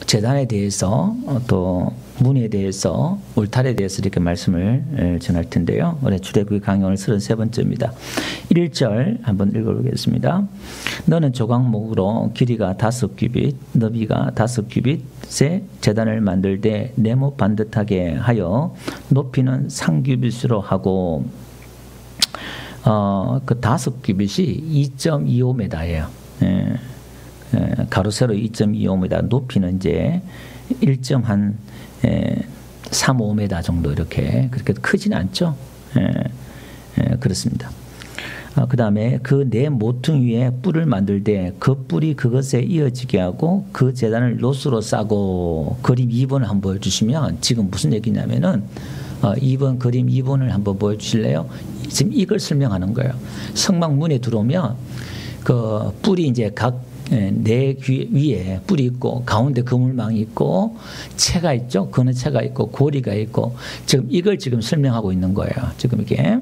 재단에 대해서 또 문에 대해서 울타리에 대해서 이렇게 말씀을 전할 텐데요. 올해 출애굽기 강의 오늘 33번째입니다. 1절 한번 읽어보겠습니다. 너는 조각목으로 길이가 5규빗, 너비가 5규빗의 재단을 만들되 네모 반듯하게 하여 높이는 3규빗으로 하고 그 5규빗이 2.25m예요. 가로 세로 2.25m, 높이는 이제 1.35m 정도 이렇게 그렇게 크지는 않죠. 그렇습니다. 그 다음에 그 네 모퉁이 위에 뿔을 만들 때 그 뿔이 그것에 이어지게 하고 그 재단을 노수로 싸고 그림 2번을 한번 보여주시면 지금 무슨 얘기냐면은 2번 그림 2번을 한번 보여주실래요? 지금 이걸 설명하는 거예요. 성막문에 들어오면 그 뿔이 이제 각 네 위에 뿔이 있고 가운데 그물망이 있고 채가 있죠. 그는 채가 있고 고리가 있고 지금 이걸 지금 설명하고 있는 거예요. 지금 이게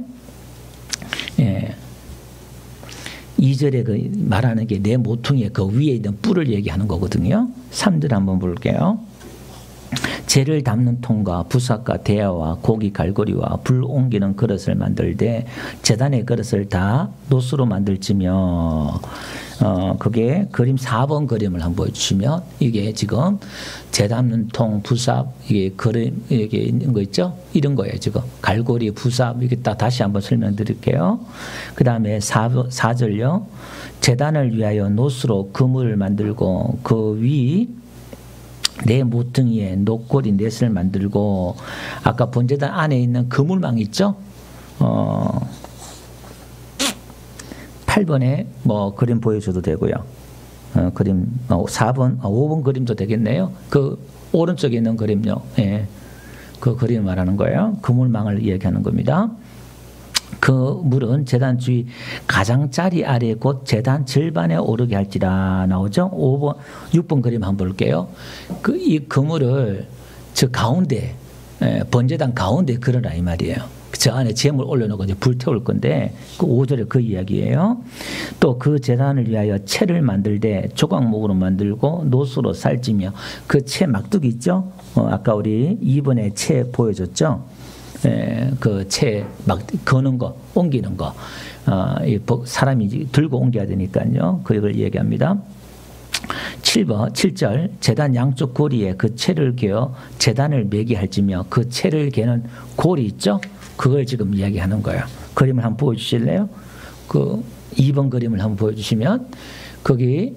2절에 그 말하는 게 네 모퉁이의 그 위에 있는 뿔을 얘기하는 거거든요. 3절 한번 볼게요. 재를 담는 통과 부삭과 대야와 고기 갈고리와 불 옮기는 그릇을 만들 때 제단의 그릇을 다 노수로 만들지며 그게 그림 4번 그림을 한번 보여주시면 이게 지금 재 담는 통, 부삽 이게 그림 이게 있는 거 있죠? 이런 거예요 지금 갈고리, 부삽 이게 딱 다시 한번 설명드릴게요. 그 다음에 4절요. 제단을 위하여 노수로 그물을 만들고 그 위 네 모퉁이에 녹고리 넷을 만들고 아까 번제단 안에 있는 그물망 있죠? 8번에 뭐 그림 보여줘도 되고요. 그림 4번, 5번 그림도 되겠네요. 그 오른쪽에 있는 그림요. 예. 그 그림 말하는 거예요. 그물망을 얘기하는 겁니다. 그 물은 제단 주위 가장자리 아래 곧 제단 절반에 오르게 할지라 나오죠. 5번, 6번 그림 한번 볼게요. 이 그물을 저 가운데 번제단 가운데 걸어라 이 말이에요. 저 안에 재물 올려놓고 이제 불 태울 건데 그 5절에 그 이야기예요. 또 그 제단을 위하여 채를 만들되 조각목으로 만들고 노수로 살찌며 그 채 막두기 있죠. 아까 우리 2번에 채 보여줬죠. 그 채 막 거는 거, 옮기는 거, 사람이 들고 옮겨야 되니까요. 그걸 얘기합니다. 7절 제단 양쪽 고리에 그 채를 개어 제단을 매게 할지며 그 채를 개는 고리 있죠? 그걸 지금 이야기하는 거예요. 그림을 한번 보여주실래요? 그 2번 그림을 한번 보여주시면 거기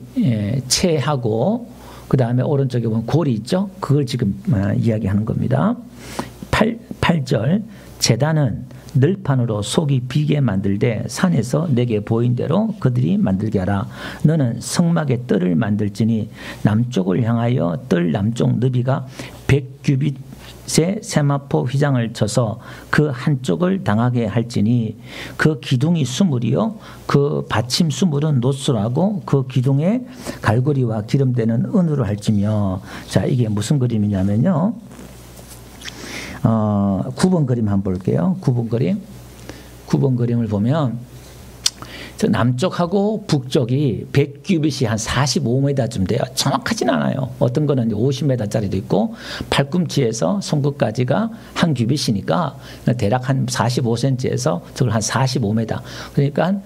채하고 그 다음에 오른쪽에 보면 고리 있죠? 그걸 지금 이야기하는 겁니다. 8절 제단은 늘판으로 속이 비게 만들되 산에서 내게 보인 대로 그들이 만들게 하라. 너는 성막에 뜰을 만들지니 남쪽을 향하여 뜰 남쪽 너비가 100규빗의 세마포 휘장을 쳐서 그 한쪽을 당하게 할지니 그 기둥이 수물이요 그 받침 수물은 노수로 하고 그 기둥에 갈고리와 기름대는 은으로 할지며. 자, 이게 무슨 그림이냐면요. 9번 그림 한번 볼게요. 9번 그림을 보면 저 남쪽하고 북쪽이 100규빗이 한 45m쯤 돼요. 정확하진 않아요. 어떤 거는 50m짜리도 있고 팔꿈치에서 손끝까지가 한 규빗이니까 대략 한 45cm에서 저걸 한 45m. 그러니까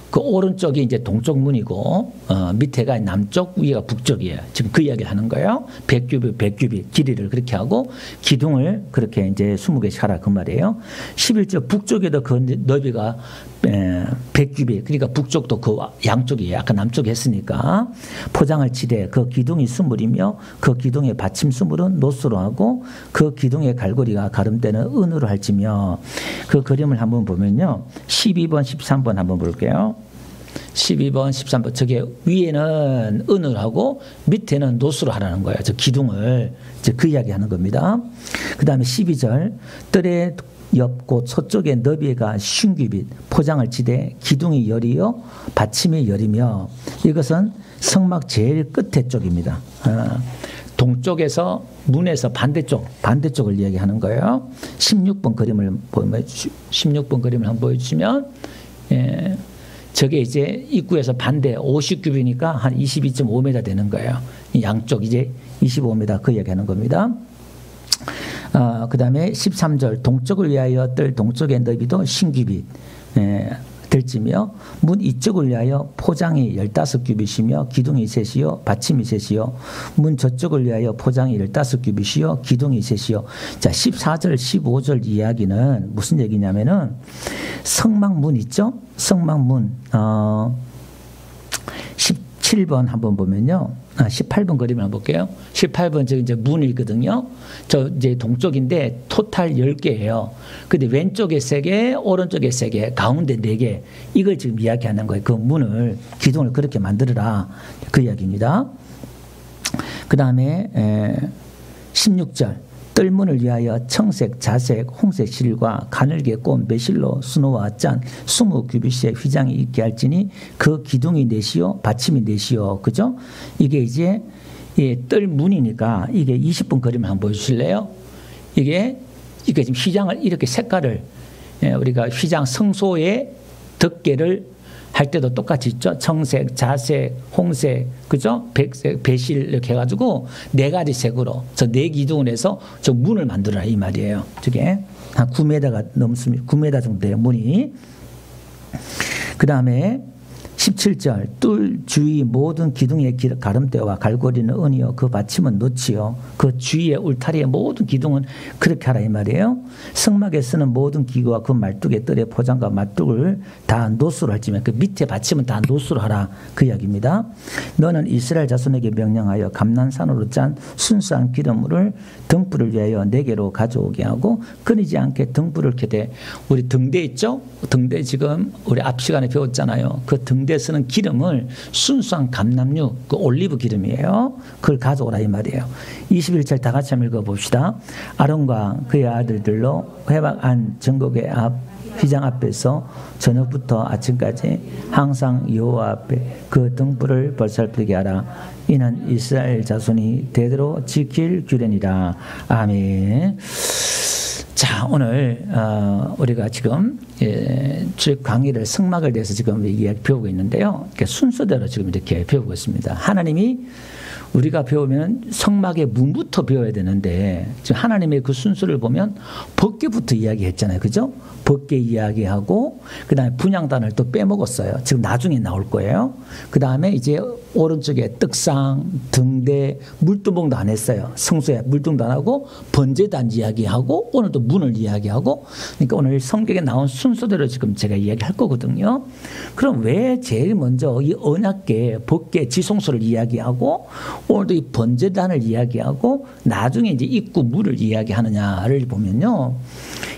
그 오른쪽이 이제 동쪽 문이고 밑에가 남쪽, 위가 북쪽이에요. 지금 그 이야기를 하는 거예요. 100규빗 길이를 그렇게 하고 기둥을 그렇게 이제 20개씩 하라 그 말이에요. 11절 북쪽에도 그 너비가 100규빗 그러니까 북쪽도 그 양쪽이에요. 아까 남쪽에 했으니까 포장을 치되 그 기둥이 수물이며 그 기둥의 받침 수물은 노수로 하고 그 기둥의 갈고리가 가름대는 은으로 할지며. 그 그림을 한번 보면요. 12번, 13번 한번 볼게요. 12번, 13번 저게 위에는 은을 하고 밑에는 노수로 하라는 거예요. 저 기둥을 이제 그 이야기 하는 겁니다. 그 다음에 12절 뜰의 옆 곧 서쪽에 너비가 쉰규빗 포장을 치되 기둥이 열이요 받침이 열이며. 이것은 성막 제일 끝에 쪽입니다. 동쪽에서 문에서 반대쪽을 이야기하는 거예요. 16번 그림을 한번 보여주시면 저게 이제 입구에서 반대 50규비니까 한 22.5m 되는 거예요. 양쪽 이제 25m 그 얘기하는 겁니다. 그 다음에 13절 동쪽을 위하여 뜰 동쪽의 너비도 신규빗 들지며 문 이쪽을 위하여 포장이 15규빗이며 기둥이 셋이요 받침이 셋이요 문 저쪽을 위하여 포장이 15규빗이요 기둥이 셋이요. 자 14절 15절 이야기는 무슨 얘기냐면은 성막문 있죠? 성막문 17번 한번 보면요. 18번 그림을 한번 볼게요. 18번 저기 이제 문이거든요. 저 이제 동쪽인데 토탈 10개예요. 근데 왼쪽에 3개, 오른쪽에 3개, 가운데 4개. 이걸 지금 이야기하는 거예요. 그 문을 기둥을 그렇게 만들어라. 그 이야기입니다. 그다음에 16절 뜰문을 위하여 청색, 자색, 홍색 실과 가늘게 꼰 매실로 수노와 짠 20규빗의 휘장이 있게 할지니 그 기둥이 넷이요 받침이 넷이요. 그죠? 이게 이제 뜰문이니까 이게 20분 그림을 한번 보여주실래요? 이게 지금 휘장을 이렇게 색깔을 우리가 휘장 성소의 덮개를 할 때도 똑같이 있죠. 청색, 자색, 홍색, 그죠? 백색, 배실 이렇게 해가지고 4가지 색으로 저 4기둥을 해서 저 문을 만들어라 이 말이에요. 저게 한 9m가 넘습니다. 9m 정도 돼요, 문이. 그 다음에 17절 뜰 주위 모든 기둥의 가름대와 갈고리는 은이요 그 받침은 노치요 그 주위의 울타리의 모든 기둥은 그렇게 하라 이 말이에요. 성막에 쓰는 모든 기구와 그 말뚝의 뜰의 포장과 말뚝을 다 노수로 할지면 그 밑에 받침은 다 노수로 하라 그 이야기입니다. 너는 이스라엘 자손에게 명령하여 감난산으로 짠 순수한 기름을 등불을 위하여 4개로 가져오게 하고 끊이지 않게 등불을 켜되 우리 등대 있죠? 등대 지금 우리 앞 시간에 배웠잖아요. 그 등대 쓰는 기름을 순수한 감람유 그 올리브 기름이에요. 그걸 가져오라 이 말이에요. 21절 다 같이 한번 읽어봅시다. 아론과 그의 아들들로 회막안 정곡의 앞 휘장 앞에서 저녁부터 아침까지 항상 여호와 앞에 그 등불을 벌살피게 하라. 이는 이스라엘 자손이 대대로 지킬 규례니라. 아멘. 자, 오늘 우리가 지금 주일 강의를 성막을 대해서 지금 이야기 배우고 있는데요. 순서대로 지금 이렇게 배우고 있습니다. 하나님이 우리가 배우면 성막의 문부터 배워야 되는데 지금 하나님의 그 순서를 보면 법궤부터 이야기했잖아요. 그죠? 법궤 이야기하고 그다음에 분향단을 또 빼먹었어요. 지금 나중에 나올 거예요. 그다음에 이제 오른쪽에 떡상, 등대, 물두멍도 안 했어요. 성소에 물두멍도 안 하고 번제단 이야기하고 오늘도 문을 이야기하고 그러니까 오늘 성경에 나온 순서대로 지금 제가 이야기할 거거든요. 그럼 왜 제일 먼저 이 언약궤, 법궤, 지성소를 이야기하고 오늘도 이 번제단을 이야기하고 나중에 이제 입구 문을 이야기하느냐를 보면요.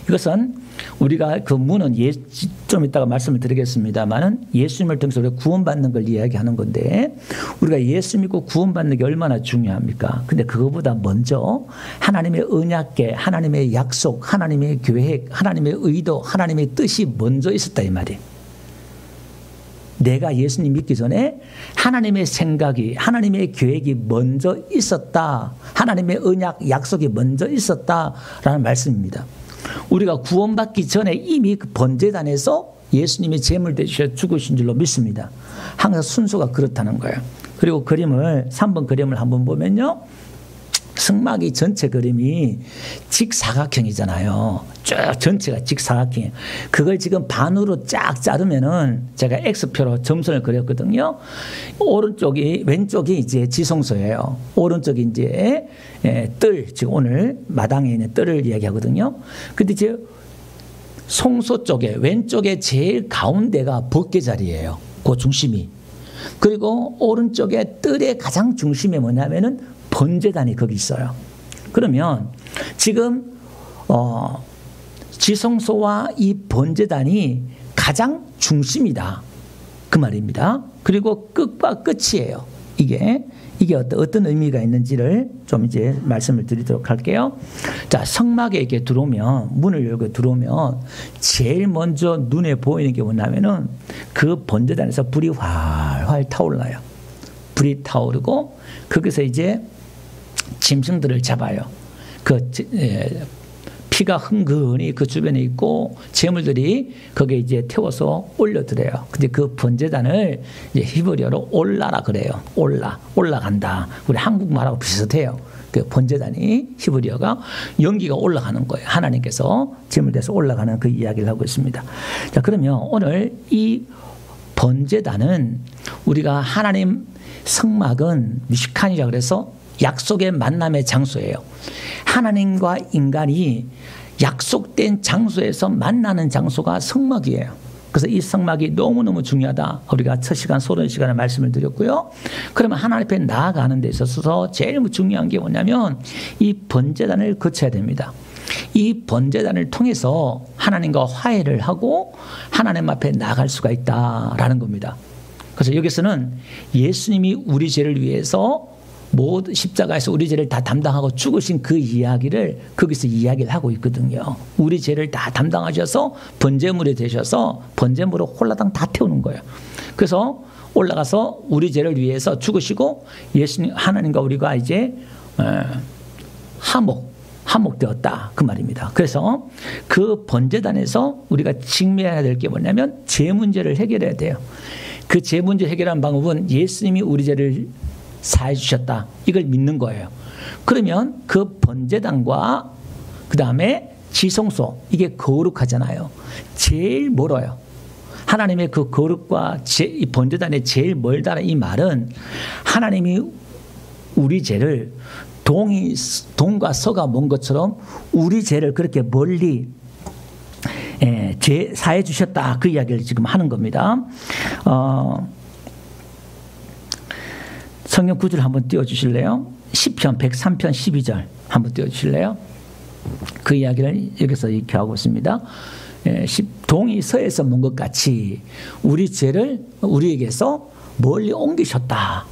이것은 우리가 그 문은 좀 이따가 말씀을 드리겠습니다만은 예수님을 통해서 우리가 구원받는 걸 이야기하는 건데 우리가 예수 믿고 구원받는 게 얼마나 중요합니까? 근데 그거보다 먼저 하나님의 언약궤, 하나님의 약속, 하나님의 계획, 하나님의 의도, 하나님의 뜻이 먼저 있었다 이 말이에요. 내가 예수님 믿기 전에 하나님의 생각이 하나님의 계획이 먼저 있었다. 하나님의 언약 약속이 먼저 있었다라는 말씀입니다. 우리가 구원받기 전에 이미 그 번제단에서 예수님이 제물 되셔 죽으신 줄로 믿습니다. 항상 순서가 그렇다는 거예요. 그리고 그림을 3번 그림을 한번 보면요. 성막이 전체 그림이 직사각형이잖아요. 쭉 전체가 직사각형이에요. 그걸 지금 반으로 쫙 자르면은 제가 X표로 점선을 그렸거든요. 왼쪽이 이제 지성소예요. 오른쪽이 이제 뜰, 지금 오늘 마당에 있는 뜰을 이야기하거든요. 근데 이제 성소 쪽에 왼쪽에 제일 가운데가 법궤 자리예요. 그 중심이. 그리고 오른쪽에 뜰의 가장 중심이 뭐냐면은 번제단이 거기 있어요. 그러면 지금 지성소와 이 번제단이 가장 중심이다. 그 말입니다. 그리고 끝과 끝이에요. 이게 어떤 의미가 있는지를 좀 이제 말씀을 드리도록 할게요. 자, 성막에 이렇게 들어오면, 문을 열고 들어오면 제일 먼저 눈에 보이는 게 뭐냐면은 그 번제단에서 불이 활활 타올라요. 불이 타오르고 거기서 이제 짐승들을 잡아요. 그 피가 흥건히 그 주변에 있고 제물들이 거기에 이제 태워서 올려드려요. 근데 그 번제단을 이제 히브리어로 올라라 그래요. 올라간다. 우리 한국말하고 비슷해요. 그 번제단이 히브리어가 연기가 올라가는 거예요. 하나님께서 제물돼서 올라가는 그 이야기를 하고 있습니다. 자, 그러면 오늘 이 번제단은 우리가 하나님 성막은 미시칸이라 그래서 약속의 만남의 장소예요. 하나님과 인간이 약속된 장소에서 만나는 장소가 성막이에요. 그래서 이 성막이 너무너무 중요하다. 우리가 첫 시간, 소론 시간에 말씀을 드렸고요. 그러면 하나님 앞에 나아가는 데 있어서 제일 중요한 게 뭐냐면 이 번제단을 거쳐야 됩니다. 이 번제단을 통해서 하나님과 화해를 하고 하나님 앞에 나아갈 수가 있다라는 겁니다. 그래서 여기서는 예수님이 우리 죄를 위해서 모든 십자가에서 우리 죄를 다 담당하고 죽으신 그 이야기를 거기서 이야기를 하고 있거든요. 우리 죄를 다 담당하셔서 번제물이 되셔서 번제물을 홀라당 다 태우는 거예요. 그래서 올라가서 우리 죄를 위해서 죽으시고 예수님 하나님과 우리가 이제 화목되었다 그 말입니다. 그래서 그 번제단에서 우리가 직면해야 될 게 뭐냐면 죄 문제를 해결해야 돼요. 그 죄 문제 해결하는 방법은 예수님이 우리 죄를 사해 주셨다. 이걸 믿는 거예요. 그러면 그 번제단과 그 다음에 지성소 이게 거룩하잖아요. 제일 멀어요. 하나님의 그 거룩과 이 번제단의 제일 멀다는 이 말은 하나님이 우리 죄를 동과 서가 먼 것처럼 우리 죄를 그렇게 멀리 죄 사해 주셨다. 그 이야기를 지금 하는 겁니다. 성경 구절 한번 띄워주실래요? 시편 103편 12절 한번 띄워주실래요? 그 이야기를 여기서 이렇게 하고 있습니다. 동이 서에서 먼 것 같이 우리 죄를 우리에게서 멀리 옮기셨다.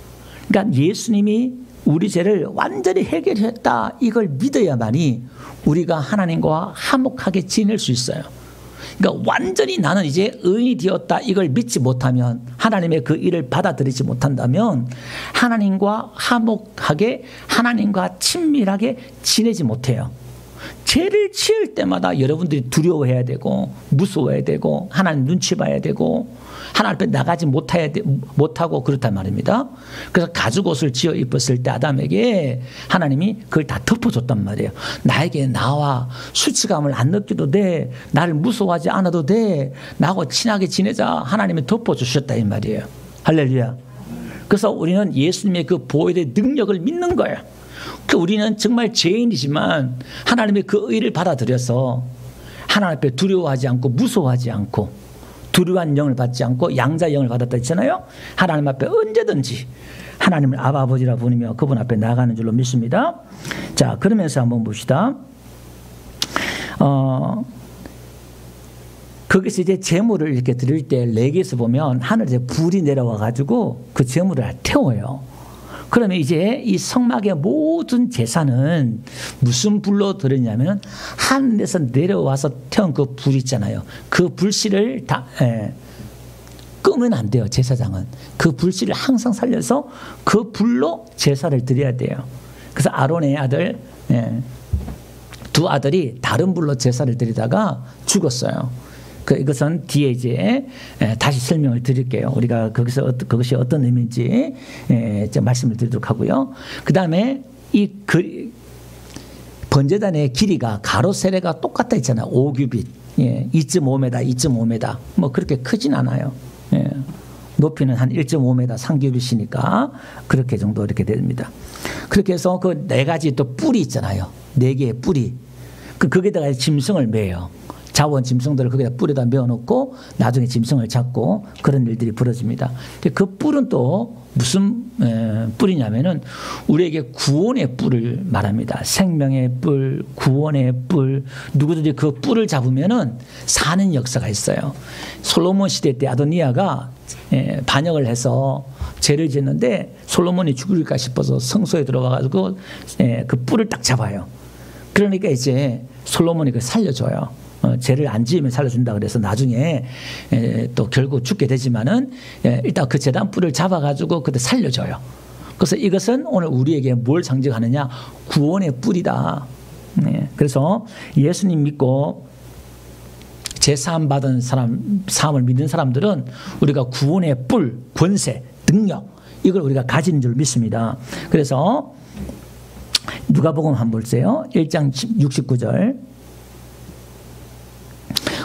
그러니까 예수님이 우리 죄를 완전히 해결했다. 이걸 믿어야만이 우리가 하나님과 화목하게 지낼 수 있어요. 그러니까 완전히 나는 이제 의인이 되었다 이걸 믿지 못하면 하나님의 그 일을 받아들이지 못한다면 하나님과 화목하게 하나님과 친밀하게 지내지 못해요. 죄를 지을 때마다 여러분들이 두려워해야 되고 무서워해야 되고 하나님 눈치 봐야 되고 하나님 앞에 나가지 못하고 그렇단 말입니다. 그래서 가죽옷을 지어 입었을 때 아담에게 하나님이 그걸 다 덮어줬단 말이에요. 나에게 나와 수치감을 안 느껴도 돼. 나를 무서워하지 않아도 돼. 나하고 친하게 지내자. 하나님이 덮어주셨다 이 말이에요. 할렐루야. 그래서 우리는 예수님의 그 보혈의 능력을 믿는 거예요. 우리는 정말 죄인이지만 하나님의 그 의를 받아들여서 하나님 앞에 두려워하지 않고 무서워하지 않고 두려워한 영을 받지 않고 양자 영을 받았다 했잖아요. 하나님 앞에 언제든지 하나님을 아버지라 부르며 그분 앞에 나가는 줄로 믿습니다. 자, 그러면서 한번 봅시다. 거기서 이제 제물을 이렇게 드릴 때 레위기에서 보면 하늘에서 불이 내려와 가지고 그 제물을 태워요. 그러면 이제 이 성막의 모든 제사는 무슨 불로 드리냐면 하늘에서 내려와서 태운 그 불 있잖아요. 그 불씨를 다 끄면 안 돼요. 제사장은 그 불씨를 항상 살려서 그 불로 제사를 드려야 돼요. 그래서 아론의 아들 두 아들이 다른 불로 제사를 드리다가 죽었어요. 이것은 뒤에 이제 다시 설명을 드릴게요. 우리가 그것이 어떤 의미인지 말씀을 드리도록 하고요. 그 다음에 이 번제단의 길이가 가로 세로가 똑같다 했잖아요. 5규빗, 2.5m, 2.5m. 뭐 그렇게 크진 않아요. 높이는 한 1.5m 3규빗이니까 그렇게 정도 이렇게 됩니다. 그렇게 해서 그 네 가지 또 뿔이 있잖아요. 네 개의 뿔이. 거기다가 짐승을 매요. 자원 짐승들을 거기다 뿔에다 메어놓고 나중에 짐승을 잡고 그런 일들이 벌어집니다. 그 뿔은 또 무슨 뿔이냐면은 우리에게 구원의 뿔을 말합니다. 생명의 뿔, 구원의 뿔. 누구든지 그 뿔을 잡으면은 사는 역사가 있어요. 솔로몬 시대 때 아도니아가 반역을 해서 죄를 짓는데 솔로몬이 죽을까 싶어서 성소에 들어가가지고 그 뿔을 딱 잡아요. 그러니까 이제 솔로몬이 그걸 살려줘요. 죄를 안 지으면 살려준다 그래서 나중에 또 결국 죽게 되지만은 일단 그 제단 뿔을 잡아가지고 그때 살려줘요. 그래서 이것은 오늘 우리에게 뭘 상징하느냐? 구원의 뿔이다. 네. 그래서 예수님 믿고 제사함 받은 사람, 사함을 믿는 사람들은 우리가 구원의 뿔, 권세, 능력 이걸 우리가 가지는 줄 믿습니다. 그래서 누가복음 한번 보세요. 1장 69절.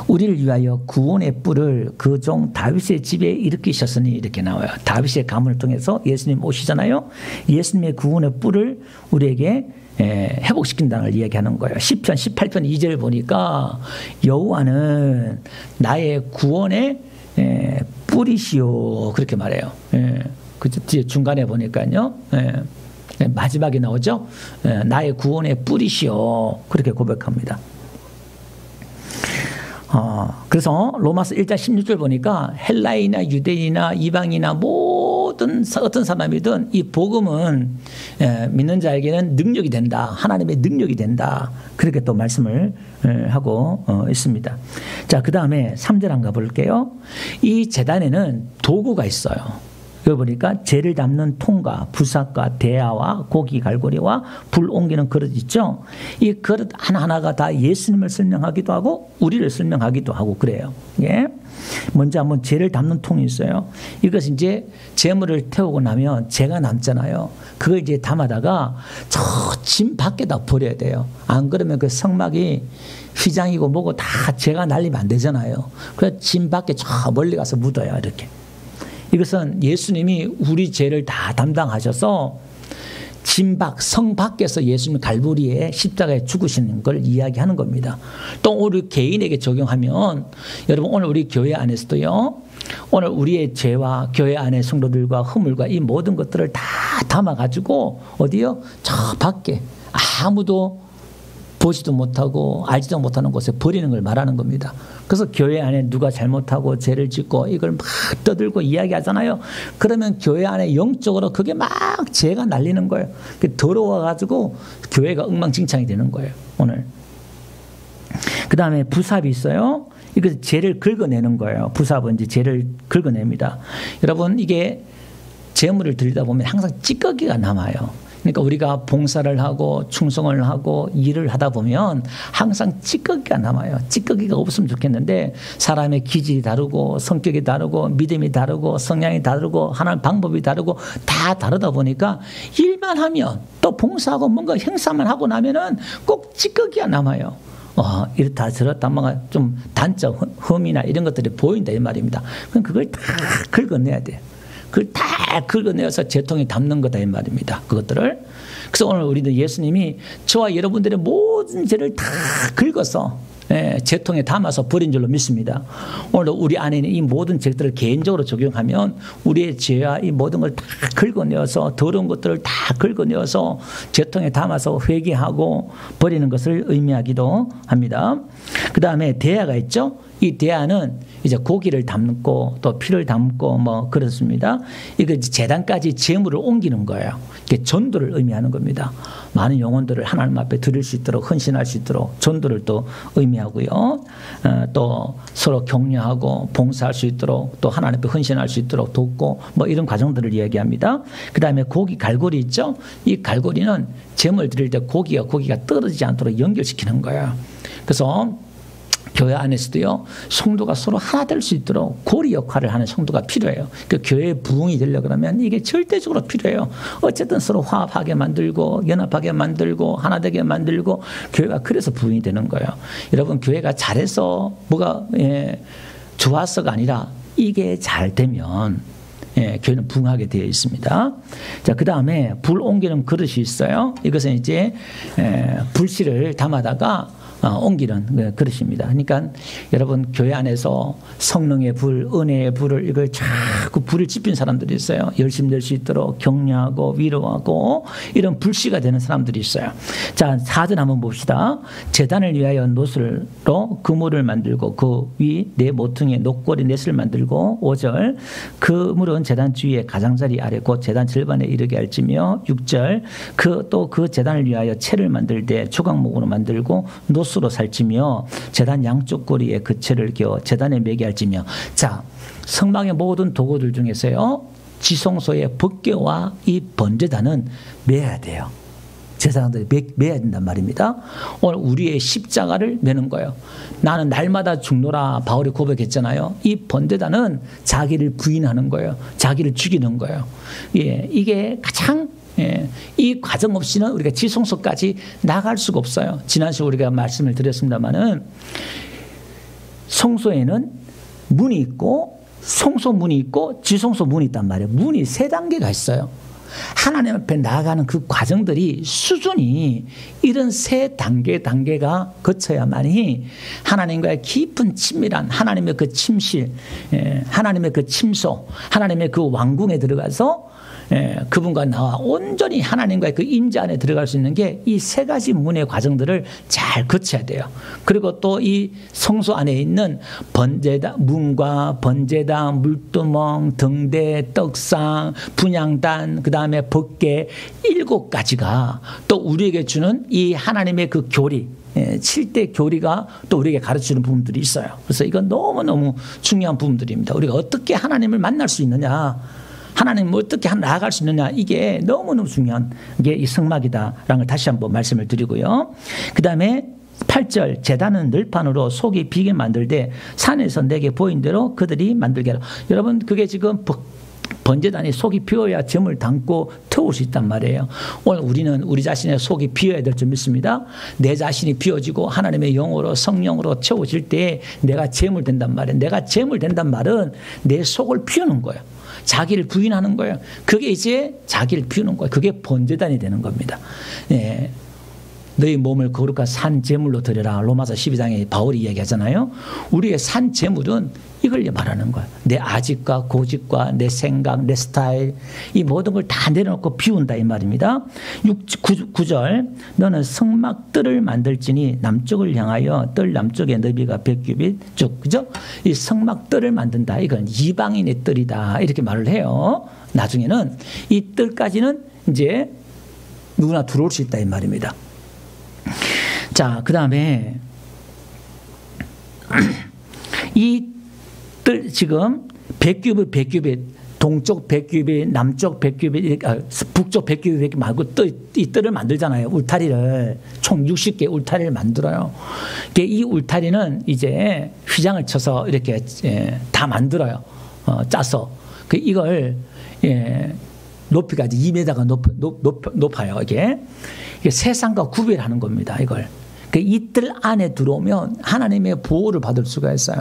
우리를 위하여 구원의 뿔을 그 종 다윗의 집에 일으키셨으니 이렇게 나와요. 다윗의 가문을 통해서 예수님 오시잖아요. 예수님의 구원의 뿔을 우리에게 회복시킨다는 걸 이야기하는 거예요. 시편 18편 2절 보니까 여호와는 나의 구원의 뿔이시오 그렇게 말해요. 그 뒤에 중간에 보니까요. 마지막에 나오죠. 나의 구원의 뿔이시오 그렇게 고백합니다. 그래서 로마서 1장 16절 보니까 헬라인이나 유대인이나 이방이나 모든 어떤 사람이든 이 복음은 믿는 자에게는 능력이 된다. 하나님의 능력이 된다. 그렇게 또 말씀을 하고 있습니다. 자, 그 다음에 3절 한번 가볼게요. 이 제단에는 도구가 있어요. 여기 보니까 재를 담는 통과, 부삭과 대야와 고기 갈고리와 불 옮기는 그릇 있죠. 이 그릇 하나하나가 다 예수님을 설명하기도 하고 우리를 설명하기도 하고 그래요. 예. 먼저 한번 재를 담는 통이 있어요. 이것은 이제 재물을 태우고 나면 재가 남잖아요. 그걸 이제 담아다가 저 짐 밖에다 버려야 돼요. 안 그러면 그 성막이 휘장이고 뭐고 다 재가 날리면 안 되잖아요. 그래서 짐 밖에 저 멀리 가서 묻어요. 이렇게. 이것은 예수님이 우리 죄를 다 담당하셔서 성 밖에서 예수님 갈보리에 십자가에 죽으시는 걸 이야기하는 겁니다. 또 우리 개인에게 적용하면 여러분 오늘 우리 교회 안에서도요. 오늘 우리의 죄와 교회 안의 성도들과 허물과 이 모든 것들을 다 담아가지고 어디요? 저 밖에 아무도 보지도 못하고 알지도 못하는 곳에 버리는 걸 말하는 겁니다. 그래서 교회 안에 누가 잘못하고 죄를 짓고 이걸 막 떠들고 이야기하잖아요. 그러면 교회 안에 영적으로 그게 막 죄가 날리는 거예요. 더러워가지고 교회가 엉망진창이 되는 거예요. 오늘. 그 다음에 부삽이 있어요. 이거 죄를 긁어내는 거예요. 부삽은 이제 죄를 긁어냅니다. 여러분 이게 재물을 드리다 보면 항상 찌꺼기가 남아요. 그러니까 우리가 봉사를 하고 충성을 하고 일을 하다 보면 항상 찌꺼기가 남아요. 찌꺼기가 없으면 좋겠는데 사람의 기질이 다르고 성격이 다르고 믿음이 다르고 성향이 다르고 하는 방법이 다르고 다 다르다 보니까 일만 하면 또 봉사하고 뭔가 행사만 하고 나면은 꼭 찌꺼기가 남아요. 이렇다 저렇다 뭔가 좀 단점, 흠이나 이런 것들이 보인다 이 말입니다. 그럼 그걸 다 긁어내야 돼요. 그걸 다 긁어내어서 재통에 담는 거다 이 말입니다. 그것들을. 그래서 오늘 우리는 예수님이 저와 여러분들의 모든 죄를 다 긁어서 재통에 담아서 버린 줄로 믿습니다. 오늘도 우리 안에 있는 이 모든 죄들을 개인적으로 적용하면 우리의 죄와 이 모든 걸 다 긁어내어서 더러운 것들을 다 긁어내어서 재통에 담아서 회개하고 버리는 것을 의미하기도 합니다. 그 다음에 대야가 있죠. 이 대야는 이제 고기를 담고 또 피를 담고 뭐 그렇습니다. 이거 제단까지 제물을 옮기는 거예요. 이게 전도를 의미하는 겁니다. 많은 영혼들을 하나님 앞에 드릴 수 있도록 헌신할 수 있도록 전도를 또 의미하고요. 또 서로 격려하고 봉사할 수 있도록 또 하나님 앞에 헌신할 수 있도록 돕고 뭐 이런 과정들을 이야기합니다. 그 다음에 고기 갈고리 있죠. 이 갈고리는 제물 드릴 때 고기가 떨어지지 않도록 연결시키는 거예요. 그래서 교회 안에서도요, 성도가 서로 하나 될 수 있도록 고리 역할을 하는 성도가 필요해요. 그 교회의 부흥이 되려고 그러면 이게 절대적으로 필요해요. 어쨌든 서로 화합하게 만들고, 연합하게 만들고, 하나 되게 만들고, 교회가 그래서 부흥이 되는 거예요. 여러분, 교회가 잘해서 뭐가, 좋아서가 아니라 이게 잘 되면, 교회는 부흥하게 되어 있습니다. 자, 그 다음에 불 옮기는 그릇이 있어요. 이것은 이제, 불씨를 담아다가, 옮기는 그릇입니다. 그러니까 여러분 교회 안에서 성령의 불, 은혜의 불을 이걸 자꾸 불을 지핀 사람들이 있어요. 열심히 될 수 있도록 격려하고 위로하고 이런 불씨가 되는 사람들이 있어요. 자, 4절 한번 봅시다. 제단을 위하여 놋으로 그물을 만들고 그 위 네 모퉁이에 녹고리 넷을 만들고 5절 그물은 제단 주위에 가장자리 아래 곧 제단 절반에 이르게 할지며 6절 또 그 제단을 위하여 채를 만들 때 조각목으로 만들고 놋으로 살찌며 제단 양쪽 고리에 그 채를 끼워 제단에 매게 할지며. 자, 성막의 모든 도구들 중에서요 지성소의 법궤와 이 번제단은 매야 돼요. 제사장들이 매야 된단 말입니다. 오늘 우리의 십자가를 매는 거예요. 나는 날마다 죽노라 바울이 고백했잖아요. 이 번제단은 자기를 부인하는 거예요. 자기를 죽이는 거예요. 예, 이게 가장 이 과정 없이는 우리가 지성소까지 나갈 수가 없어요. 지난 시간에 우리가 말씀을 드렸습니다마는 성소에는 문이 있고 성소 문이 있고 지성소 문이 있단 말이에요. 문이 3단계가 있어요. 하나님 앞에 나아가는 그 과정들이 수준이 이런 3단계가 거쳐야만이 하나님과의 깊은 친밀한 하나님의 그 침실, 하나님의 그 침소, 하나님의 그 왕궁에 들어가서 그분과 나와 온전히 하나님과의 그 임재 안에 들어갈 수 있는 게 이 3가지 문의 과정들을 잘 거쳐야 돼요. 그리고 또 이 성소 안에 있는 번제단, 문과 번제단, 물두멍, 등대, 떡상, 분향단, 그 다음에 법궤 7가지가 또 우리에게 주는 이 하나님의 그 교리, 7대 교리가 또 우리에게 가르치는 부분들이 있어요. 그래서 이건 너무너무 중요한 부분들입니다. 우리가 어떻게 하나님을 만날 수 있느냐, 하나님을 어떻게 나아갈 수 있느냐, 이게 너무너무 중요한 게 이 성막이다라는 걸 다시 한번 말씀을 드리고요. 그 다음에 8절, 제단은 늘판으로 속이 비게 만들되 산에서 내게 보인 대로 그들이 만들게 하라. 여러분, 그게 지금 번제단이 속이 비어야 점을 담고 태울 수 있단 말이에요. 오늘 우리는 우리 자신의 속이 비어야 될 줄 믿습니다. 내 자신이 비어지고 하나님의 영으로 성령으로 채워질 때 내가 제물 된단 말이에요. 내가 제물 된단 말은 내 속을 비우는 거예요. 자기를 부인하는 거예요. 그게 이제 자기를 비우는 거예요. 그게 번제단이 되는 겁니다. 네. 너희 몸을 거룩한 산 제물로 드려라. 로마서 12장에 바울이 이야기하잖아요. 우리의 산 제물은 이걸 말하는 거예요. 내 아집과 고집과 내 생각, 내 스타일, 이 모든 걸 다 내려놓고 비운다 이 말입니다. 9절, 너는 성막 뜰을 만들지니 남쪽을 향하여 뜰 남쪽의 너비가 100규빗 쭉, 그죠? 이 성막 뜰을 만든다. 이건 이방인의 뜰이다. 이렇게 말을 해요. 나중에는 이 뜰까지는 이제 누구나 들어올 수 있다 이 말입니다. 자, 그 다음에 이 뜰 지금 100규빗, 동쪽 100규빗, 남쪽 100규빗, 북쪽 100규빗 말고 이 뜰을 만들잖아요. 울타리를 총 60개 울타리를 만들어요. 이 울타리는 이제 휘장을 쳐서 이렇게 다 만들어요. 짜서 이걸 높이가 2m가 높아요. 이게 세상과 구별하는 겁니다. 이걸 이 뜰 안에 들어오면 하나님의 보호를 받을 수가 있어요.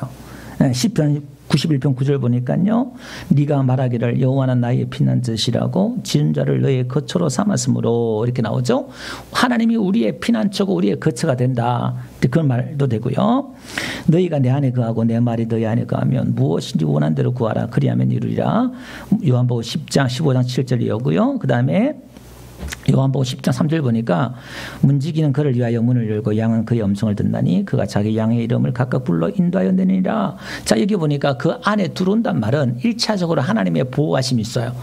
시편 91편 9절 보니까요. 네가 말하기를 여호와는 나의 피난처시라고 지은 자를 너의 거처로 삼았으므로 이렇게 나오죠. 하나님이 우리의 피난처고 우리의 거처가 된다. 그런 말도 되고요. 너희가 내 안에 거하고 내 말이 너희 안에 거하면 무엇인지 원한 대로 구하라. 그리하면 이루리라. 요한복음 10장 15장 7절이고요. 그 다음에 요한복음 10장 3절 보니까 문지기는 그를 위하여 문을 열고 양은 그의 음성을 듣나니 그가 자기 양의 이름을 각각 불러 인도하여 내니라. 자, 여기 보니까 그 안에 들어온단 말은 1차적으로 하나님의 보호하심이 있어요.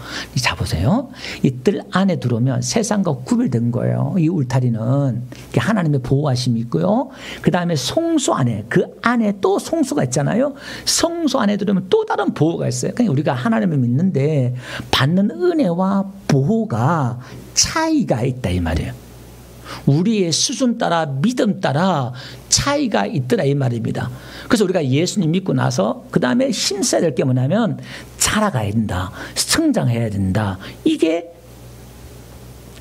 자, 보세요. 이 뜰 안에 들어오면 세상과 구별된 거예요. 이 울타리는 하나님의 보호하심이 있고요. 그 다음에 성소 안에, 그 안에 또 성소가 있잖아요. 성소 안에 들어오면 또 다른 보호가 있어요. 그러니까 우리가 하나님을 믿는데 받는 은혜와 보호가 차이가 있다 이 말이에요. 우리의 수준 따라 믿음 따라 차이가 있더라 이 말입니다. 그래서 우리가 예수님 믿고 나서 그 다음에 힘써야 될 게 뭐냐면 자라가야 된다. 성장해야 된다. 이게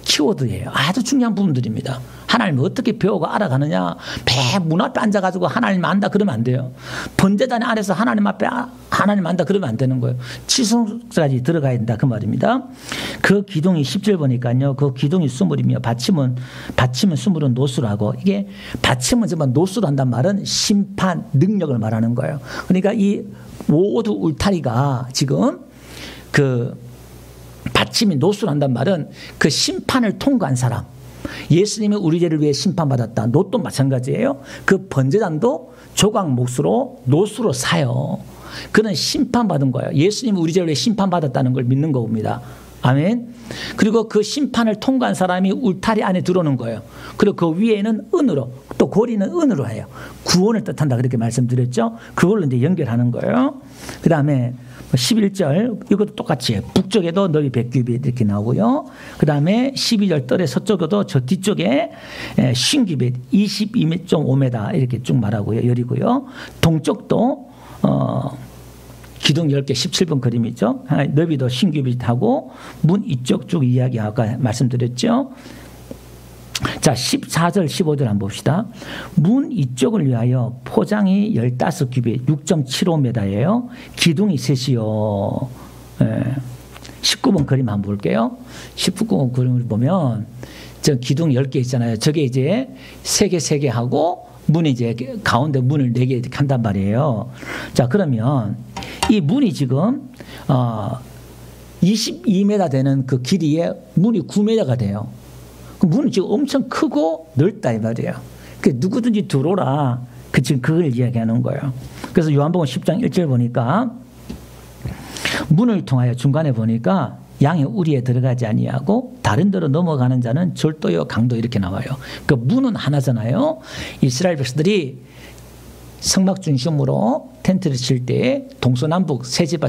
키워드예요. 아주 중요한 부분들입니다. 하나님을 어떻게 배우고 알아가느냐. 배 문 앞에 앉아가지고 하나님 안다 그러면 안 돼요. 번제단 안에서 하나님 앞에 하나님 안다 그러면 안 되는 거예요. 지성까지 들어가야 된다 그 말입니다. 그 기둥이 10절 보니까요. 그 기둥이 수물이며 받침은 수물은 노수라고. 이게 받침은 정말 노수로 한단 말은 심판 능력을 말하는 거예요. 그러니까 이 모두 울타리가 지금 그 받침이 노수로 한단 말은 그 심판을 통과한 사람. 예수님이 우리 죄를 위해 심판받았다. 놋도 마찬가지예요. 그 번제단도 조각 몫으로 노수로 사요. 그는 심판받은 거예요. 예수님이 우리 죄를 위해 심판받았다는 걸 믿는 겁니다. 아멘. 그리고 그 심판을 통과한 사람이 울타리 안에 들어오는 거예요. 그리고 그 위에는 은으로, 또 고리는 은으로 해요. 구원을 뜻한다 그렇게 말씀드렸죠. 그걸로 이제 연결하는 거예요. 그 다음에 11절 이것도 똑같이 북쪽에도 너비 100규빗 이렇게 나오고요. 그 다음에 12절 뜰의 서쪽에도 저 뒤쪽에 50규빗 22.5m 이렇게 쭉 말하고요. 열이고요. 동쪽도 기둥 10개 17번 그림이죠. 너비도 50규빗하고 문 이쪽 쭉 이야기 아까 말씀드렸죠. 자, 14절 15절 한번 봅시다. 문 이쪽을 위하여 포장이 15규빗 6.75m예요. 기둥이 셋이요. 19번 그림 한번 볼게요. 19번 그림을 보면 저 기둥 10개 있잖아요. 저게 이제 3개 하고 문이 이제 가운데 문을 4개 이렇게 한단 말이에요. 자, 그러면 이 문이 지금 22m 되는 그 길이에 문이 9m가 돼요. 그 문은 지금 엄청 크고 넓다 이 말이에요. 그 누구든지 들어오라. 그 지금 그걸 이야기하는 거예요. 그래서 요한복음 10장 1절 보니까 문을 통하여 중간에 보니까 양의 우리에 들어가지 아니하고 다른 데로 넘어가는 자는 절도요 강도 이렇게 나와요. 그 문은 하나잖아요. 이스라엘 백성들이 성막 중심으로 텐트를 칠 때 동서남북 세 지파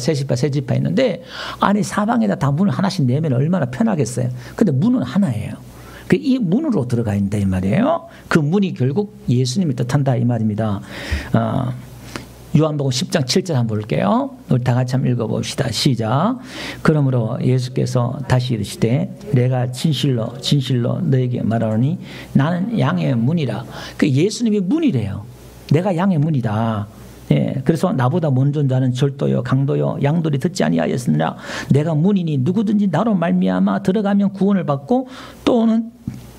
있는데 안에 사방에다 다 문을 하나씩 내면 얼마나 편하겠어요. 근데 문은 하나예요. 이 문으로 들어가 있다 이 말이에요. 그 문이 결국 예수님을 뜻한다 이 말입니다. 요한복음 10장 7절 한번 볼게요. 우리 다 같이 한번 읽어봅시다. 시작. 그러므로 예수께서 다시 이르시되 내가 진실로 너에게 말하노니 나는 양의 문이라. 그 예수님이 문이래요. 내가 양의 문이다. 예, 그래서 나보다 먼저 온 자는 절도요 강도요 양들이 듣지 아니하였으나 내가 문이니 누구든지 나로 말미암아 들어가면 구원을 받고 또는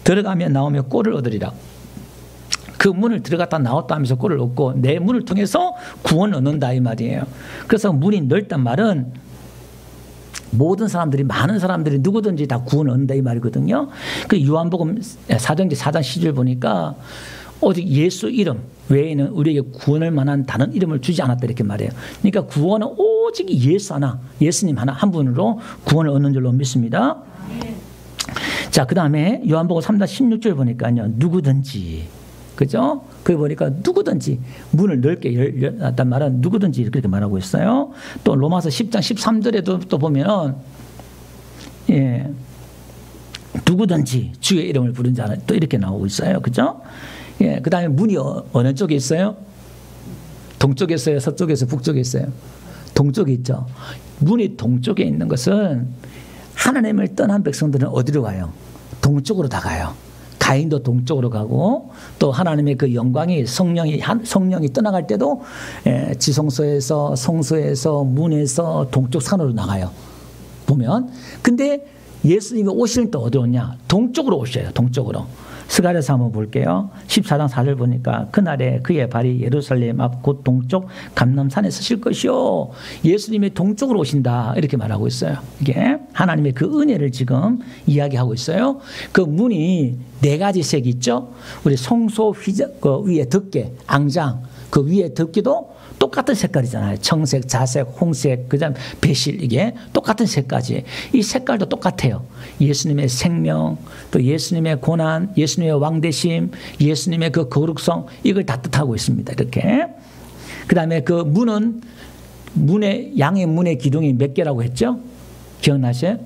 들어가면 나오면 꼴을 얻으리라. 그 문을 들어갔다 나왔다 하면서 꼴을 얻고 내 문을 통해서 구원을 얻는다 이 말이에요. 그래서 문이 넓단 말은 모든 사람들이 많은 사람들이 누구든지 다 구원을 얻는다 이 말이거든요. 그 요한복음 사도행전 4장 10절 보니까 오직 예수 이름 외에는 우리에게 구원할 만한 다른 이름을 주지 않았다 이렇게 말해요. 그러니까 구원은 오직 예수 하나, 예수님 하나 한 분으로 구원을 얻는 줄로 믿습니다. 자, 그 다음에 요한복음 3장 16절 보니까요. 누구든지, 그죠? 거기 보니까 누구든지 문을 넓게 열었단 말은 누구든지 그렇게 말하고 있어요. 또 로마서 10장 13절에도 또 보면은 예, 누구든지 주의 이름을 부른 자는 또 이렇게 나오고 있어요. 그죠? 예, 그 다음에 문이 어느 쪽에 있어요? 동쪽에 있어요? 서쪽에 있어요? 북쪽에 있어요? 동쪽에 있죠. 문이 동쪽에 있는 것은 하나님을 떠난 백성들은 어디로 가요? 동쪽으로 다 가요. 가인도 동쪽으로 가고 또 하나님의 그 영광이 성령이 떠나갈 때도 지성소에서 성소에서 문에서 동쪽 산으로 나가요. 보면. 근데 예수님이 오시는 또 어디로 오냐? 동쪽으로 오셔요. 동쪽으로. 스가랴서 한번 볼게요. 14장 4절 보니까 그날에 그의 발이 예루살렘 앞 곧 동쪽 감람산에 서실 것이요. 예수님이 동쪽으로 오신다 이렇게 말하고 있어요. 이게 하나님의 그 은혜를 지금 이야기하고 있어요. 그 문이 4가지 색이 있죠. 우리 성소 그 위에 덮개, 앙장 그 위에 덮개도 똑같은 색깔이잖아요. 청색, 자색, 홍색, 그다음 배실 이게 똑같은 색깔이. 이 색깔도 똑같아요. 예수님의 생명, 또 예수님의 고난, 예수님의 왕대심, 예수님의 그 거룩성 이걸 다 뜻하고 있습니다. 이렇게. 그다음에 그 문은 양의 문의 기둥이 몇 개라고 했죠? 기억나세요?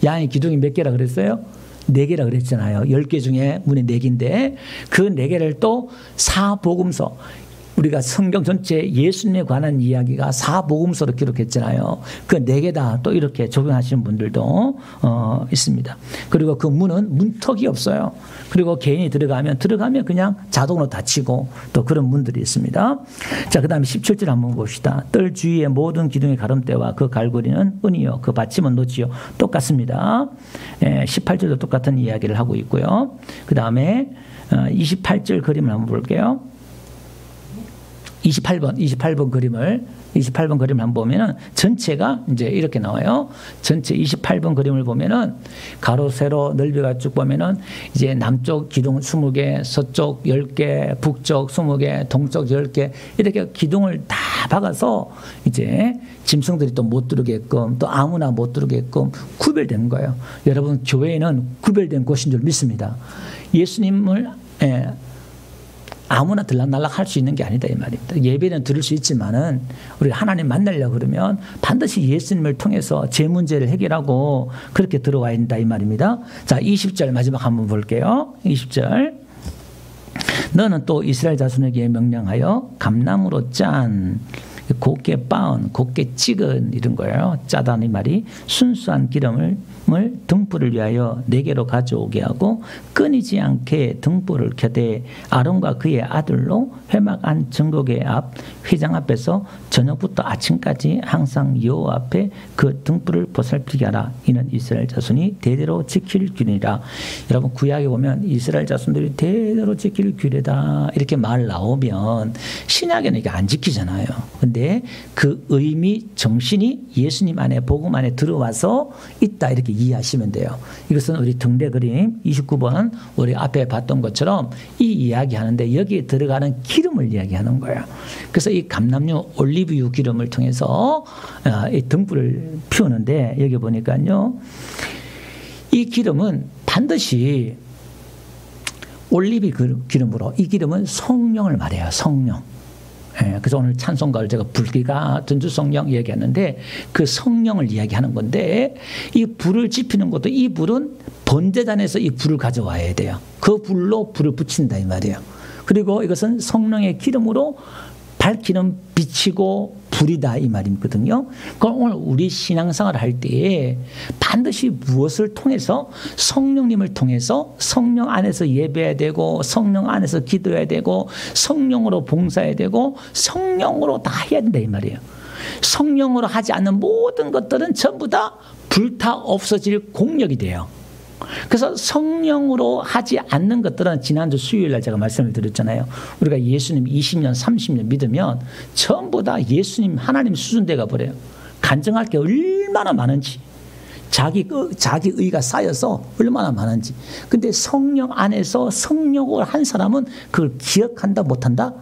양의 기둥이 몇 개라고 그랬어요? 4개라 그랬잖아요. 10개 중에 문이 4개인데 그 4개를 또 사복음서 우리가 성경 전체 예수님에 관한 이야기가 사복음서로 기록했잖아요. 그 4개 다 또 이렇게 적용하시는 분들도 있습니다. 그리고 그 문은 문턱이 없어요. 그리고 개인이 들어가면 그냥 자동으로 닫히고 또 그런 문들이 있습니다. 자, 그 다음에 17절 한번 봅시다. 뜰 주위의 모든 기둥의 가름대와 그 갈고리는 은이요 그 받침은 노지요. 똑같습니다. 18절도 똑같은 이야기를 하고 있고요. 그 다음에 28절 그림을 한번 볼게요. 28번 그림을 한번 보면은 전체가 이제 이렇게 나와요. 전체 28번 그림을 보면은 가로 세로 넓이가 쭉 보면은 이제 남쪽 기둥 20개, 서쪽 10개, 북쪽 20개, 동쪽 10개 이렇게 기둥을 다 박아서 이제 짐승들이 또 못 들어오게끔 또 아무나 못 들어오게끔 구별되는 거예요. 여러분 교회에는 구별된 곳인 줄 믿습니다. 예수님을 아무나 들락날락 할 수 있는 게 아니다 이 말입니다. 예배는 들을 수 있지만은 우리가 하나님 만나려고 그러면 반드시 예수님을 통해서 제 문제를 해결하고 그렇게 들어와야 된다 이 말입니다. 자, 20절 마지막 한번 볼게요. 20절. 너는 또 이스라엘 자손에게 명령하여 감나무로 짠 곱게 빻은 곱게 찍은 이런 거예요. 짜다는 이 말이 순수한 기름을 등불을 위하여 네개로 가져오게 하고 끊이지 않게 등불을 켜되 아론과 그의 아들로 회막 안 증거궤 앞 휘장 앞에서 저녁부터 아침까지 항상 여호와 앞에 그 등불을 보살피게 하라. 이는 이스라엘 자손이 대대로 지킬 규례라. 여러분 구약에 보면 이스라엘 자손들이 대대로 지킬 규례다 이렇게 말 나오면 신약에는 이게 안 지키잖아요. 근데 그 의미 정신이 예수님 안에 복음 안에 들어와서 있다 이렇게 이해하시면 돼요. 이것은 우리 등대 그림 29번 우리 앞에 봤던 것처럼 이 이야기하는데 여기에 들어가는 기름을 이야기하는 거예요. 그래서 이 감람유 올리브유 기름을 통해서 이 등불을 피우는데 여기 보니까요. 이 기름은 반드시 올리브 기름으로 이 기름은 성령을 말해요. 성령. 그래서 오늘 찬송가를 제가 불기가 전주 성령 얘기했는데 그 성령을 이야기하는 건데 이 불을 지피는 것도 이 불은 번제단에서 이 불을 가져와야 돼요. 그 불로 불을 붙인다 이 말이에요. 그리고 이것은 성령의 기름으로 밝히는 빛이고 불이다 이 말이거든요. 그럼 오늘 우리 신앙생활을 할 때에 반드시 무엇을 통해서 성령님을 통해서 성령 안에서 예배해야 되고 성령 안에서 기도해야 되고 성령으로 봉사해야 되고 성령으로 다 해야 된다 이 말이에요. 성령으로 하지 않는 모든 것들은 전부 다 불타 없어질 공력이 돼요. 그래서 성령으로 하지 않는 것들은 지난주 수요일날 제가 말씀을 드렸잖아요. 우리가 예수님 20년 30년 믿으면 전부 다 예수님 하나님 수준 돼가 버려요. 간증할 게 얼마나 많은지 자기 의가 쌓여서 얼마나 많은지. 근데 성령 안에서 성령을 한 사람은 그걸 기억한다 못한다?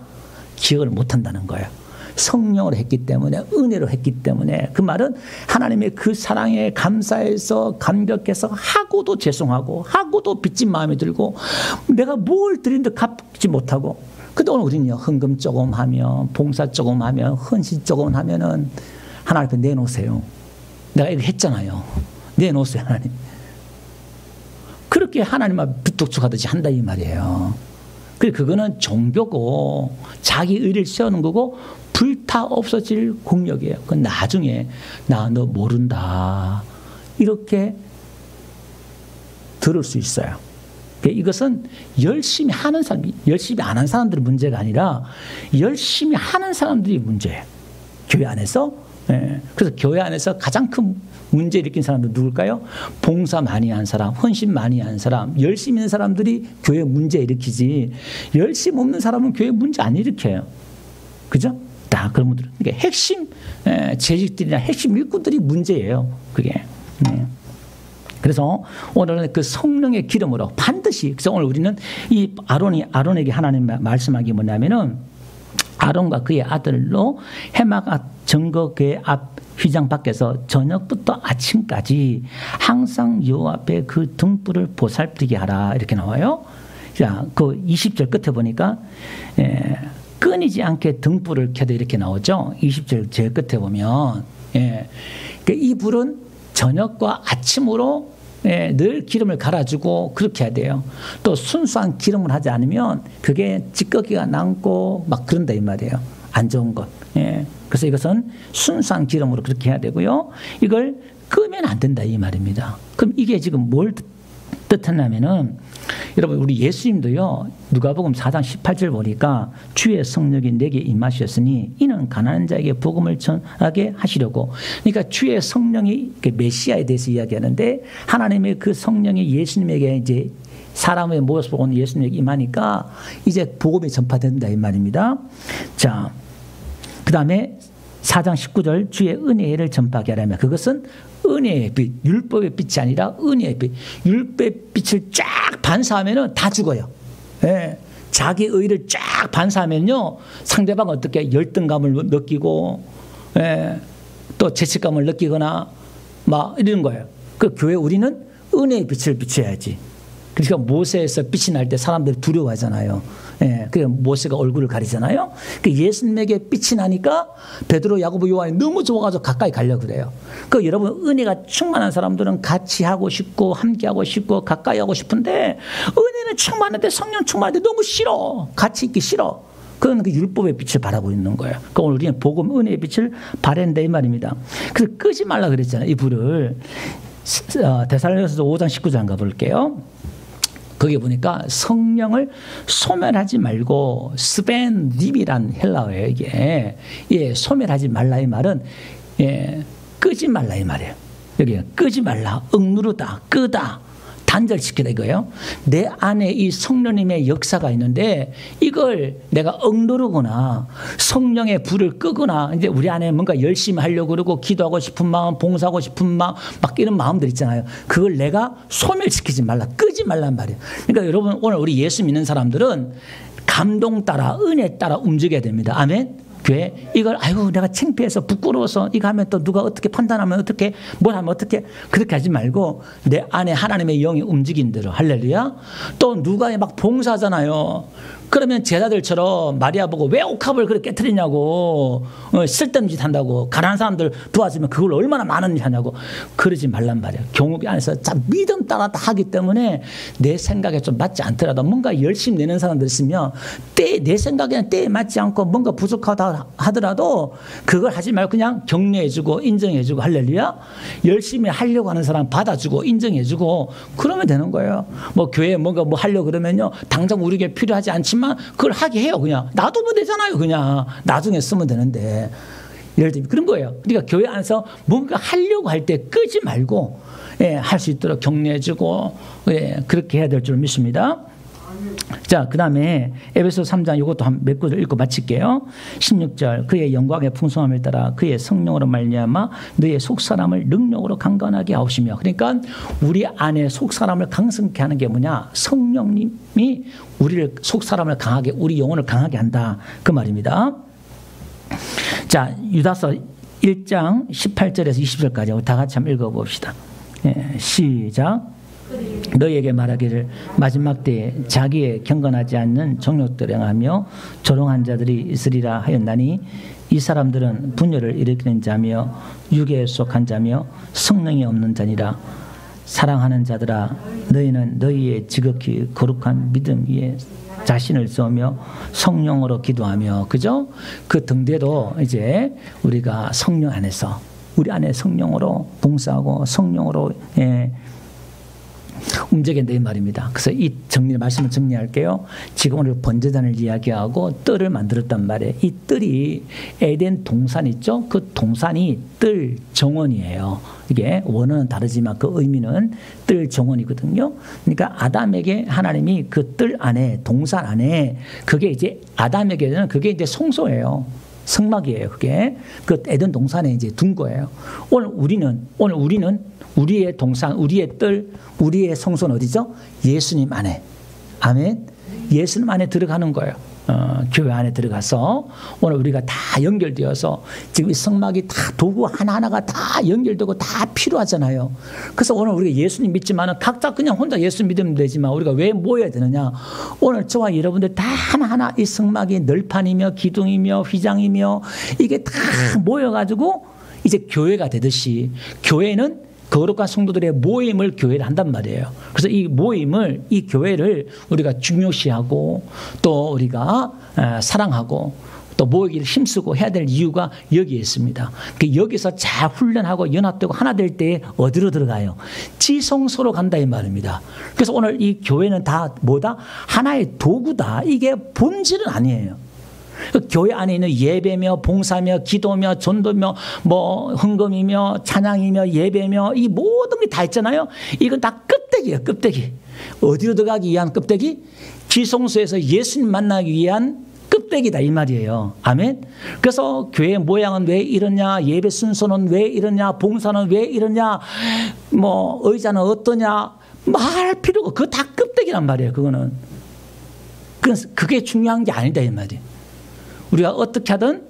기억을 못한다는 거예요. 성령으로 했기 때문에 은혜로 했기 때문에 그 말은 하나님의 그 사랑에 감사해서 감격해서 하고도 죄송하고 하고도 빚진 마음이 들고 내가 뭘 드린데 갚지 못하고 근데 오늘 우리는요 헌금 조금 하면 봉사 조금 하면 헌신 조금 하면은 하나님 앞에 내놓으세요. 내가 이거 했잖아요. 내놓으세요 하나님. 그렇게 하나님 앞에 빚독촉하듯이 한다 이 말이에요. 그거는 종교고 자기 의를 세우는 거고 불타 없어질 공력이에요. 그건 나중에 너 모른다 이렇게 들을 수 있어요. 이것은 열심히 하는 사람이 열심히 안 하는 사람들의 문제가 아니라 열심히 하는 사람들이 문제예요. 교회 안에서. 그래서 교회 안에서 가장 큰 문제 일으킨 사람들 누굴까요? 봉사 많이 한 사람, 헌신 많이 한 사람, 열심히 있는 사람들이 교회 문제 일으키지 열심 없는 사람은 교회 문제 안 일으켜요. 그죠? 다 그런 분들은 그러니까 핵심 재직들이나 핵심 일꾼들이 문제예요. 그게. 그래서 오늘은 그 성령의 기름으로 반드시 그래서 오늘 우리는 이 아론에게 하나님 말씀하기 뭐냐면은 아론과 그의 아들로 해막 증거궤 앞 휘장 밖에서 저녁부터 아침까지 항상 여호와 앞에 그 등불을 보살피게 하라 이렇게 나와요. 자, 그 20절 끝에 보니까 끊이지 않게 등불을 켜도 이렇게 나오죠. 20절 제일 끝에 보면 이 불은 저녁과 아침으로 늘 기름을 갈아주고 그렇게 해야 돼요. 또 순수한 기름을 하지 않으면 그게 찌꺼기가 남고 막 그런다 이 말이에요. 안 좋은 것. 그래서 이것은 순수한 기름으로 그렇게 해야 되고요. 이걸 끄면 안 된다 이 말입니다. 그럼 이게 지금 뭘 뜻하냐면은 여러분 우리 예수님도요 누가복음 4장 18절 보니까 주의 성령이 내게 임하셨으니 이는 가난한 자에게 복음을 전하게 하시려고. 그러니까 주의 성령이 메시아에 대해서 이야기하는데 하나님의 그 성령이 예수님에게 이제 사람의 모습을 온 예수님에게 임하니까 이제 복음이 전파된다 이 말입니다. 자, 그 다음에 4장 19절 주의 은혜를 전파하게 하라며 그것은 은혜의 빛, 율법의 빛이 아니라 은혜의 빛. 율법의 빛을 쫙 반사하면은 다 죽어요. 자기 의를 쫙 반사하면요 상대방 어떻게 열등감을 느끼고 또 죄책감을 느끼거나 막 이런 거예요. 그 교회 우리는 은혜의 빛을 비춰야지. 그러니까 모세에서 빛이 날 때 사람들이 두려워하잖아요. 예, 그래서 모세가 얼굴을 가리잖아요. 그 예수님에게 빛이 나니까 베드로, 야고보, 요한이 너무 좋아가지고 가까이 가려고 그래요. 그 여러분 은혜가 충만한 사람들은 같이 하고 싶고 함께 하고 싶고 가까이 하고 싶은데 은혜는 충만한데 성령 충만한데 너무 싫어. 같이 있기 싫어. 그건 그 율법의 빛을 바라고 있는 거예요. 그러니까 오늘 우리는 복음 은혜의 빛을 발한다 이 말입니다. 그래서 끄지 말라 그랬잖아요. 이 불을. 데살로니가서 5장 19장 가볼게요. 거기 보니까 성령을 소멸하지 말고 스벤립이란 헬라어예요. 이게 예, 소멸하지 말라 이 말은 예, 끄지 말라 이 말이에요. 여기 끄지 말라, 억누르다, 끄다, 단절시키다 이거예요. 내 안에 이 성령님의 역사가 있는데 이걸 내가 억누르거나 성령의 불을 끄거나 이제 우리 안에 뭔가 열심히 하려고 그러고 기도하고 싶은 마음, 봉사하고 싶은 마음 막 이런 마음들 있잖아요. 그걸 내가 소멸시키지 말라, 끄지 말란 말이에요. 그러니까 여러분 오늘 우리 예수 믿는 사람들은 감동 따라 은혜 따라 움직여야 됩니다. 아멘. 교회 이걸 아이고 내가 창피해서 부끄러워서 이거 하면 또 누가 어떻게 판단하면 어떻게 뭘 하면 어떻게 그렇게 하지 말고 내 안에 하나님의 영이 움직인 대로 할렐루야. 또 누가 막 봉사하잖아요. 그러면 제자들처럼 마리아 보고 왜 옥합을 그렇게 깨트리냐고 쓸데없는 짓 한다고 가난한 사람들 도와주면 그걸 얼마나 많은 일 하냐고 그러지 말란 말이에요. 경험이 안에서 참 믿음 따라 다 하기 때문에 내 생각에 좀 맞지 않더라도 뭔가 열심히 내는 사람들 있으면 내 생각에는 때에 맞지 않고 뭔가 부족하다 하더라도 그걸 하지 말고 그냥 격려해주고 인정해주고 할렐루야. 열심히 하려고 하는 사람 받아주고 인정해주고 그러면 되는 거예요. 뭐 교회에 뭔가 뭐 하려고 그러면요 당장 우리에게 필요하지 않지만 그걸 하게 해요. 그냥 놔두면 되잖아요. 그냥 나중에 쓰면 되는데 예를 들면 그런 거예요. 그러니까 교회 안에서 뭔가 하려고 할 때 끄지 말고 예, 할 수 있도록 격려해주고 예, 그렇게 해야 될 줄 믿습니다. 자, 그 다음에 에베소 3장 이것도 한 몇 구절 읽고 마칠게요. 16절 그의 영광의 풍성함을 따라 그의 성령으로 말미암아 너의 속사람을 능력으로 강건하게 하시며 그러니까 우리 안에 속사람을 강성케 하는 게 뭐냐 성령님이 우리를 속사람을 강하게 우리 영혼을 강하게 한다 그 말입니다. 자, 유다서 1장 18절에서 20절까지 다 같이 한번 읽어봅시다. 예, 시작. 너희에게 말하기를 마지막 때에 자기의 경건하지 않는 정욕들을 행하며 조롱한 자들이 있으리라 하였나니 이 사람들은 분열을 일으키는 자며 육에 속한 자며 성령이 없는 자니라. 사랑하는 자들아 너희는 너희의 지극히 거룩한 믿음 위에 자신을 쏘며 성령으로 기도하며 그죠? 그 등대도 이제 우리가 성령 안에서 우리 안에 성령으로 봉사하고 성령으로 예, 움직인다 이 말입니다. 그래서 이 말씀을 정리할게요. 지금 오늘 번제단을 이야기하고 뜰을 만들었단 말이에요. 이 뜰이 에덴 동산 있죠? 그 동산이 뜰 정원이에요. 이게 원어는 다르지만 그 의미는 뜰 정원이거든요. 그러니까 아담에게 하나님이 그 뜰 안에 동산 안에 그게 이제 아담에게는 그게 이제 성소예요. 성막이에요. 그게 그 에덴 동산에 이제 둔 거예요. 오늘 우리는 우리의 동산, 우리의 뜰, 우리의 성소는 어디죠? 예수님 안에. 아멘. 예수님 안에 들어가는 거예요. 교회 안에 들어가서 오늘 우리가 다 연결되어서 지금 이 성막이 다 도구 하나하나가 다 연결되고 다 필요하잖아요. 그래서 오늘 우리가 예수님 믿지만은 각자 그냥 혼자 예수 믿으면 되지만 우리가 왜 모여야 되느냐? 오늘 저와 여러분들 다 하나하나 이 성막이 널판이며 기둥이며 휘장이며 이게 다 모여가지고 이제 교회가 되듯이 교회는 거룩한 성도들의 모임을 교회를 한단 말이에요. 그래서 이 모임을, 이 교회를 우리가 중요시하고 또 우리가 사랑하고 또 모이기를 힘쓰고 해야 될 이유가 여기에 있습니다. 여기서 잘 훈련하고 연합되고 하나 될 때에 어디로 들어가요? 지성소로 간다 이 말입니다. 그래서 오늘 이 교회는 다 뭐다? 하나의 도구다. 이게 본질은 아니에요. 교회 안에 있는 예배며 봉사며 기도며 전도며 뭐 헌금이며 찬양이며 예배며 이 모든 게 다 있잖아요. 이건 다 껍데기예요. 껍데기. 어디로 들어가기 위한 껍데기? 지성소에서 예수님 만나기 위한 껍데기다 이 말이에요. 아멘. 그래서 교회 모양은 왜 이러냐, 예배 순서는 왜 이러냐, 봉사는 왜 이러냐, 뭐 의자는 어떠냐 말할 필요가 그거 다 껍데기란 말이에요. 그거는 그게 중요한 게 아니다 이 말이에요. 우리가 어떻게 하든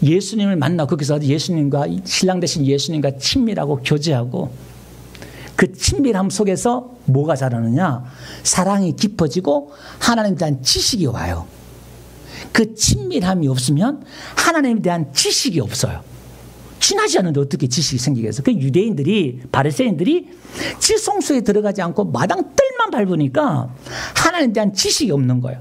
예수님을 만나 거기서 예수님과 신랑 되신 예수님과 친밀하고 교제하고 그 친밀함 속에서 뭐가 자라느냐? 사랑이 깊어지고 하나님에 대한 지식이 와요. 그 친밀함이 없으면 하나님에 대한 지식이 없어요. 친하지 않은데 어떻게 지식이 생기겠어? 그 유대인들이, 바리새인들이 지성소에 들어가지 않고 마당 뜰만 밟으니까 하나님에 대한 지식이 없는 거예요.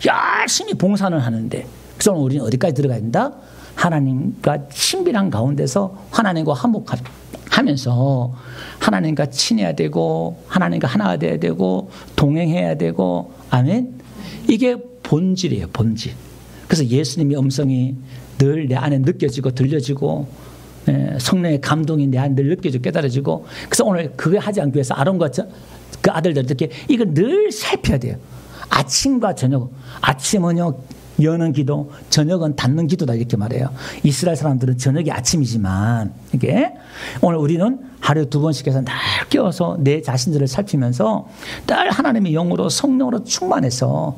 열심히 봉사는 하는데. 그래서 우리는 어디까지 들어가야 된다? 하나님과 친밀한 가운데서 하나님과 화목하면서 하나님과 친해야 되고 하나님과 하나가 돼야 되고 동행해야 되고, 아멘. 이게 본질이에요, 본질. 그래서 예수님의 음성이 늘 내 안에 느껴지고 들려지고, 성령의 감동이 내 안에 늘 느껴지고 깨달아지고. 그래서 오늘 그거 하지 않기 위해서 아론과 그 아들들 이렇게 이걸 늘 살펴야 돼요. 아침과 저녁. 아침은요 여는 기도, 저녁은 닫는 기도다, 이렇게 말해요. 이스라엘 사람들은 저녁이 아침이지만, 이게 오늘 우리는 하루에 2번씩 해서 날 깨워서 내 자신들을 살피면서 늘 하나님의 영으로, 성령으로 충만해서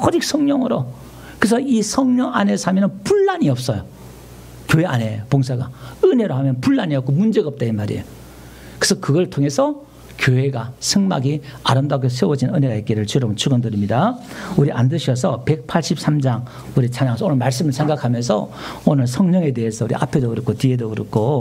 오직 성령으로. 그래서 이 성령 안에서 하면 분란이 없어요. 교회 안에 봉사가 은혜로 하면 분란이 없고 문제가 없다, 이 말이에요. 그래서 그걸 통해서 교회가, 성막이 아름답게 세워진 은혜가 있기를 주로 축원드립니다. 우리 앉으셔서 183장 우리 찬양하면서 오늘 말씀을 생각하면서 오늘 성령에 대해서 우리 앞에도 그렇고 뒤에도 그렇고